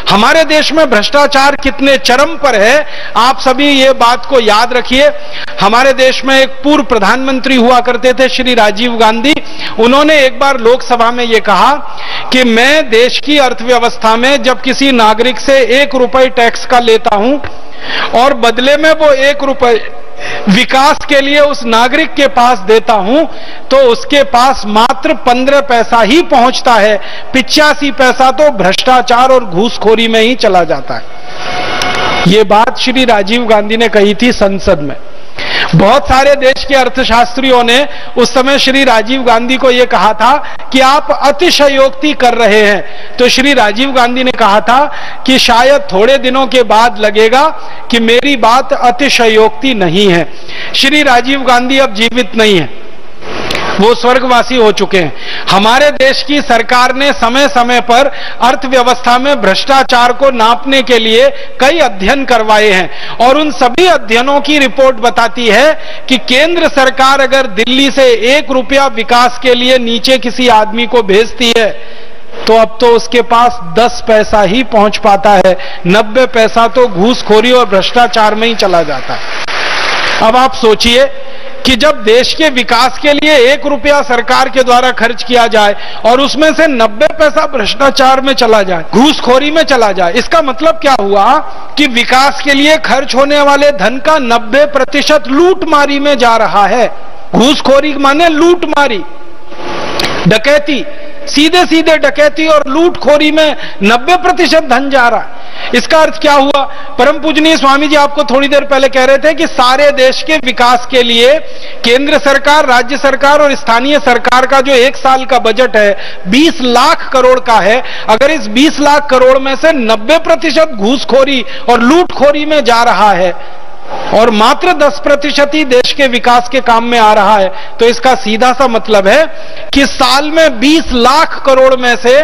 हमारे देश में भ्रष्टाचार कितने चरम पर है, आप सभी ये बात को याद रखिए। हमारे देश में एक पूर्व प्रधानमंत्री हुआ करते थे श्री राजीव गांधी। उन्होंने एक बार लोकसभा में ये कहा कि मैं देश की अर्थव्यवस्था में जब किसी नागरिक से 1 रुपए टैक्स का लेता हूं और बदले में वो 1 रुपए विकास के लिए उस नागरिक के पास देता हूं, तो उसके पास मात्र 15 पैसा ही पहुंचता है, 85 पैसा तो भ्रष्टाचार और घूसखोरी में ही चला जाता है। ये बात श्री राजीव गांधी ने कही थी संसद में। बहुत सारे देश के अर्थशास्त्रियों ने उस समय श्री राजीव गांधी को यह कहा था कि आप अतिशयोक्ति कर रहे हैं। तो श्री राजीव गांधी ने कहा था कि शायद थोड़े दिनों के बाद लगेगा कि मेरी बात अतिशयोक्ति नहीं है। श्री राजीव गांधी अब जीवित नहीं है, वो स्वर्गवासी हो चुके हैं। हमारे देश की सरकार ने समय समय पर अर्थव्यवस्था में भ्रष्टाचार को नापने के लिए कई अध्ययन करवाए हैं और उन सभी अध्ययनों की रिपोर्ट बताती है कि केंद्र सरकार अगर दिल्ली से 1 रुपया विकास के लिए नीचे किसी आदमी को भेजती है तो अब तो उसके पास 10 पैसा ही पहुंच पाता है, 90 पैसा तो घूसखोरी और भ्रष्टाचार में ही चला जाता है। अब आप सोचिए कि जब देश के विकास के लिए 1 रुपया सरकार के द्वारा खर्च किया जाए और उसमें से 90 पैसा भ्रष्टाचार में चला जाए, घूसखोरी में चला जाए, इसका मतलब क्या हुआ कि विकास के लिए खर्च होने वाले धन का 90% लूटमारी में जा रहा है। घूसखोरी माने लूटमारी, डकैती, सीधे सीधे डकैती और लूटखोरी में 90% धन जा रहा है। इसका अर्थ क्या हुआ? परम पूजनीय स्वामी जी आपको थोड़ी देर पहले कह रहे थे कि सारे देश के विकास के लिए केंद्र सरकार, राज्य सरकार और स्थानीय सरकार का जो 1 साल का बजट है 20 लाख करोड़ का है। अगर इस 20 लाख करोड़ में से 90% घूसखोरी और लूटखोरी में जा रहा है और मात्र 10% ही देश के विकास के काम में आ रहा है, तो इसका सीधा सा मतलब है कि साल में 20 लाख करोड़ में से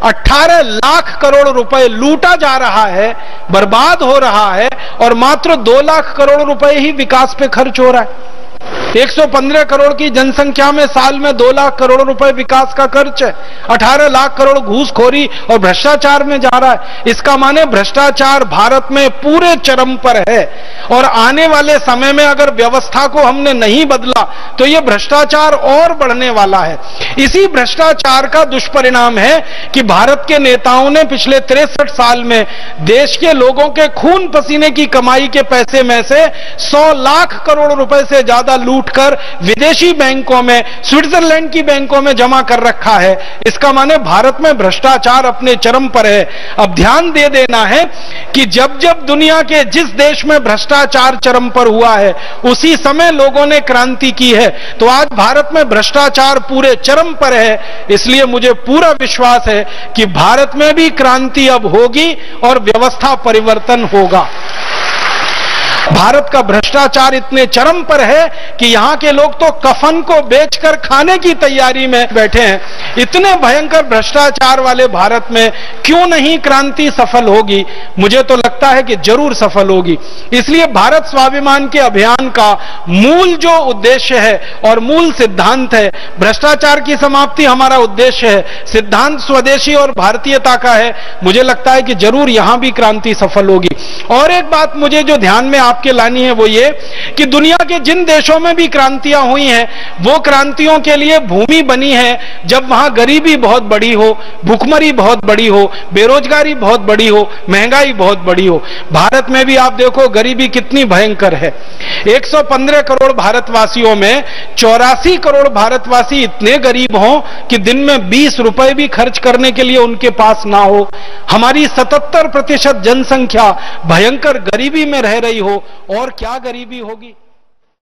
18 लाख करोड़ रुपए लूटा जा रहा है, बर्बाद हो रहा है और मात्र 2 लाख करोड़ रुपए ही विकास पे खर्च हो रहा है। 115 करोड़ की जनसंख्या में साल में 2 लाख करोड़ रुपए विकास का खर्च है, 18 लाख करोड़ घूसखोरी और भ्रष्टाचार में जा रहा है। इसका माने भ्रष्टाचार भारत में पूरे चरम पर है और आने वाले समय में अगर व्यवस्था को हमने नहीं बदला तो यह भ्रष्टाचार और बढ़ने वाला है। इसी भ्रष्टाचार का दुष्परिणाम है कि भारत के नेताओं ने पिछले 63 साल में देश के लोगों के खून पसीने की कमाई के पैसे में से 100 लाख करोड़ रुपए से ज्यादा लूटकर विदेशी बैंकों में, स्विट्जरलैंड की बैंकों में जमा कर रखा है। इसका माने भारत में भ्रष्टाचार अपने चरम पर है। अब ध्यान दे देना है कि जब जब दुनिया के जिस देश में भ्रष्टाचार चरम पर हुआ है उसी समय लोगों ने क्रांति की है। तो आज भारत में भ्रष्टाचार पूरे चरम पर है, इसलिए मुझे पूरा विश्वास है कि भारत में भी क्रांति अब होगी और व्यवस्था परिवर्तन होगा। भारत का भ्रष्टाचार इतने चरम पर है कि यहां के लोग तो कफन को बेचकर खाने की तैयारी में बैठे हैं। इतने भयंकर भ्रष्टाचार वाले भारत में क्यों नहीं क्रांति सफल होगी? मुझे तो लगता है कि जरूर सफल होगी। इसलिए भारत स्वाभिमान के अभियान का मूल जो उद्देश्य है और मूल सिद्धांत है, भ्रष्टाचार की समाप्ति हमारा उद्देश्य है, सिद्धांत स्वदेशी और भारतीयता का है। मुझे लगता है कि जरूर यहां भी क्रांति सफल होगी। और एक बात मुझे जो ध्यान में आपके लानी है वो ये कि दुनिया के जिन देशों में भी क्रांतियां हुई हैं वो क्रांतियों के लिए भूमि बनी है जब वहां गरीबी बहुत बड़ी हो, भूखमरी बहुत बड़ी हो, बेरोजगारी बहुत बड़ी हो, महंगाई बहुत बड़ी हो। भारत में भी आप देखो गरीबी कितनी भयंकर है। 115 करोड़ भारतवासियों में 84 करोड़ भारतवासी इतने गरीब हों कि दिन में 20 रुपए भी खर्च करने के लिए उनके पास ना हो। हमारी 77% जनसंख्या भयंकर गरीबी में रह रही हो, और क्या गरीबी होगी।